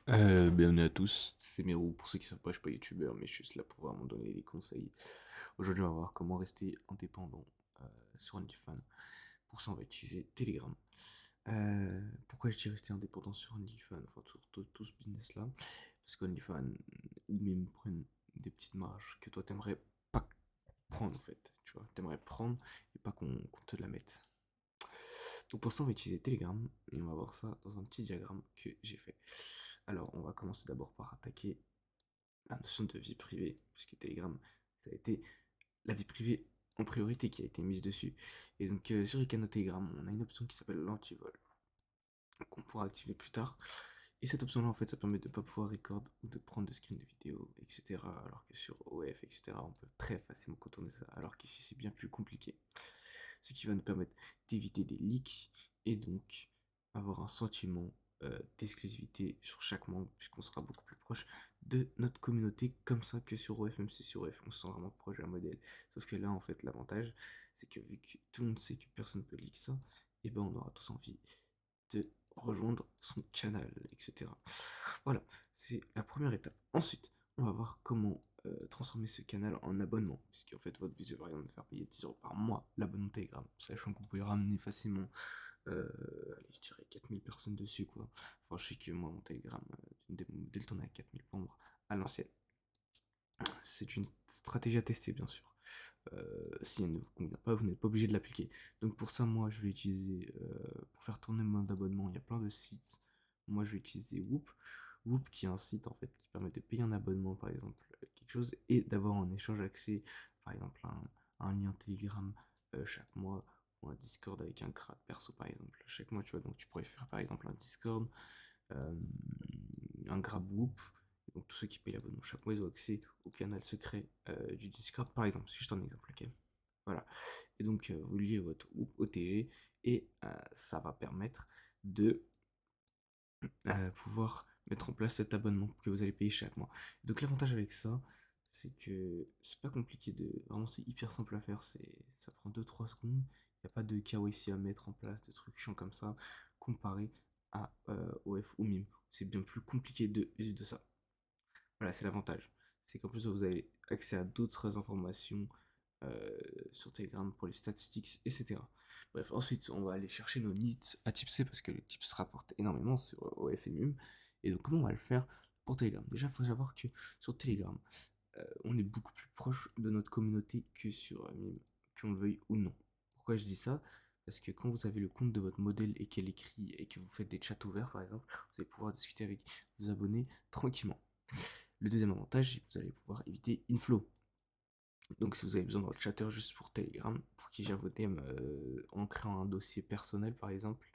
Bienvenue à tous, c'est Mero. Pour ceux qui ne savent pas, je suis pas youtubeur, mais je suis juste là pour vraiment donner des conseils. Aujourd'hui, on va voir comment rester indépendant sur OnlyFans. Pour ça, on va utiliser Telegram. Pourquoi je dis rester indépendant sur OnlyFans, enfin sur tout ce business-là? Parce qu'OnlyFans, ou même prennent des petites marges que toi t'aimerais pas prendre en fait. Tu vois, t'aimerais prendre et pas qu'on te la mette. Donc pour ça, on va utiliser Telegram et on va voir ça dans un petit diagramme que j'ai fait. Alors, on va commencer d'abord par attaquer la notion de vie privée, puisque Telegram, ça a été la vie privée en priorité qui a été mise dessus. Et donc sur les canaux Telegram, on a une option qui s'appelle l'antivol, qu'on pourra activer plus tard. Et cette option-là, en fait, ça permet de ne pas pouvoir record ou de prendre de screen de vidéo, etc. Alors que sur OF, etc., on peut très facilement contourner ça, alors qu'ici, c'est bien plus compliqué. Ce qui va nous permettre d'éviter des leaks et donc avoir un sentiment d'exclusivité sur chaque membre, puisqu'on sera beaucoup plus proche de notre communauté comme ça que sur OF, même si sur OF on se sent vraiment proche d'un modèle. Sauf que là, en fait, l'avantage, c'est que vu que tout le monde sait que personne ne peut leak ça, et ben on aura tous envie de rejoindre son canal, etc. Voilà, c'est la première étape. Ensuite, on va voir comment transformer ce canal en abonnement, puisqu'en fait votre but c'est par exemple de faire payer 10 € par mois l'abonnement Telegram, sachant qu'on peut ramener facilement, allez, je dirais 4000 personnes dessus quoi. Enfin, je sais que moi mon Telegram, dès le temps on est à 4000 membres à l'ancienne. C'est une stratégie à tester bien sûr. Si elle ne vous convient pas, vous n'êtes pas obligé de l'appliquer. Donc pour ça, moi, je vais utiliser, pour faire tourner mon abonnement, il y a plein de sites. Moi, je vais utiliser Whoop. Whoop qui est un site en fait qui permet de payer un abonnement, par exemple, quelque chose, et d'avoir en échange accès, par exemple, à un lien Telegram chaque mois, ou un Discord avec un grade perso, par exemple, chaque mois, tu vois. Donc tu pourrais faire, par exemple, un Discord, euh, un grab Whoop. Donc tous ceux qui payent l'abonnement chaque mois, ils ont accès au canal secret du Discord, par exemple. C'est juste un exemple, ok? Voilà. Et donc, vous liez votre OTG et ça va permettre de pouvoir mettre en place cet abonnement que vous allez payer chaque mois. Donc, l'avantage avec ça, c'est que c'est pas compliqué de. Vraiment, c'est hyper simple à faire. Ça prend 2-3 secondes. Il n'y a pas de KYC à mettre en place, de trucs chiants comme ça, comparé à OF ou MIM. C'est bien plus compliqué de ça. Voilà, c'est l'avantage. C'est qu'en plus, vous avez accès à d'autres informations euh, sur Telegram pour les statistiques, etc. Bref, ensuite, on va aller chercher nos nits à tipser parce que le tips rapporte énormément sur OFMUM. Et donc, comment on va le faire pour Telegram? Déjà, il faut savoir que sur Telegram, on est beaucoup plus proche de notre communauté que sur MIM, qu'on le veuille ou non. Pourquoi je dis ça? Parce que quand vous avez le compte de votre modèle et qu'elle écrit et que vous faites des chats ouverts, par exemple, vous allez pouvoir discuter avec vos abonnés tranquillement. Le deuxième avantage, c'est que vous allez pouvoir éviter inflow. Donc si vous avez besoin d'un chatter juste pour Telegram, pour qu'il gère vos DM en créant un dossier personnel par exemple,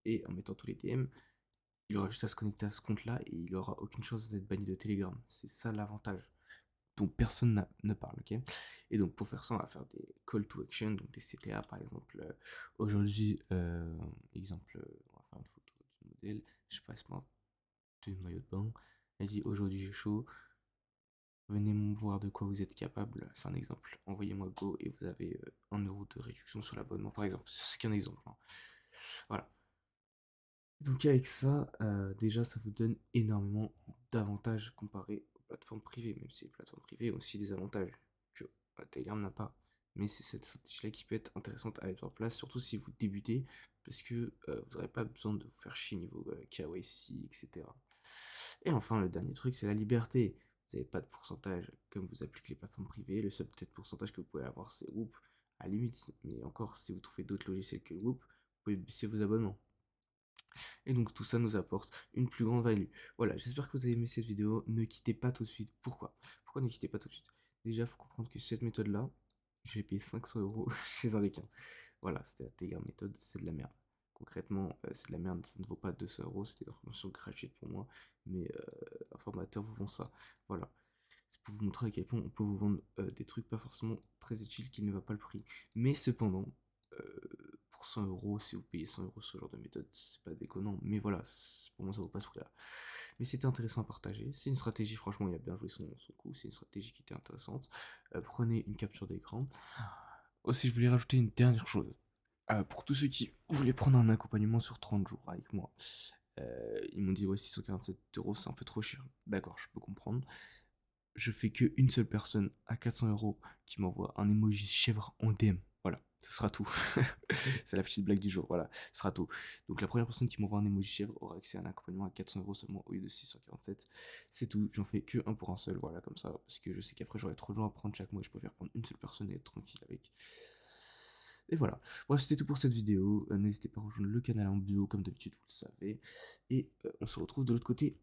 et en mettant tous les DM, il aura juste à se connecter à ce compte-là et il aura aucune chance d'être banni de Telegram. C'est ça l'avantage dont personne ne parle, ok? Et donc pour faire ça, on va faire des call to action, donc des CTA par exemple. Aujourd'hui, exemple, on va faire une photo du modèle, je passe moi du maillot de bain. Elle dit aujourd'hui j'ai chaud, venez me voir de quoi vous êtes capable. C'est un exemple. Envoyez-moi Go et vous avez 1 € de réduction sur l'abonnement, par exemple. C'est qu'un exemple, hein. Voilà. Donc avec ça, déjà, ça vous donne énormément d'avantages comparé aux plateformes privées. Même si les plateformes privées ont aussi des avantages que Telegram n'a pas. Mais c'est cette stratégie-là qui peut être intéressante à mettre en place, surtout si vous débutez, parce que vous n'aurez pas besoin de vous faire chier niveau KYC, etc. Et enfin, le dernier truc, c'est la liberté. Vous n'avez pas de pourcentage comme vous appliquez les plateformes privées. Le seul peut-être pourcentage que vous pouvez avoir, c'est Whoop, à la limite. Mais encore, si vous trouvez d'autres logiciels que Whoop, vous pouvez baisser vos abonnements. Et donc tout ça nous apporte une plus grande value. Voilà, j'espère que vous avez aimé cette vidéo. Ne quittez pas tout de suite. Pourquoi? Pourquoi ne quittez pas tout de suite? Déjà, il faut comprendre que cette méthode-là, je l'ai payé 500 € chez un requin. Voilà, c'était la Telegram méthode, c'est de la merde. Concrètement, c'est de la merde, ça ne vaut pas 200 €, c'est des informations gratuites pour moi, mais un formateur vous vend ça. Voilà, c'est pour vous montrer à quel point on peut vous vendre des trucs pas forcément très utiles qui ne valent pas le prix. Mais cependant, pour 100 €, si vous payez 100 € ce genre de méthode, c'est pas déconnant. Mais voilà, pour moi, ça vaut pas ce prix-là. Mais c'était intéressant à partager. C'est une stratégie, franchement, il a bien joué son coup. C'est une stratégie qui était intéressante. Prenez une capture d'écran. Aussi, je voulais rajouter une dernière chose. Pour tous ceux qui voulaient prendre un accompagnement sur 30 jours avec moi, Ils m'ont dit: «Ouais, 647 € c'est un peu trop cher». D'accord, je peux comprendre. Je fais qu'une seule personne à 400 € qui m'envoie un emoji chèvre en DM. Voilà, ce sera tout. C'est la petite blague du jour, voilà, ce sera tout. Donc la première personne qui m'envoie un emoji chèvre aura accès à un accompagnement à 400 € seulement au lieu de 647. C'est tout, j'en fais que un pour un seul, voilà, comme ça, parce que je sais qu'après j'aurai trop de gens à prendre chaque mois et je préfère prendre une seule personne et être tranquille avec. Et voilà. Bref, c'était tout pour cette vidéo. N'hésitez pas à rejoindre le canal en bio, comme d'habitude, vous le savez. Et on se retrouve de l'autre côté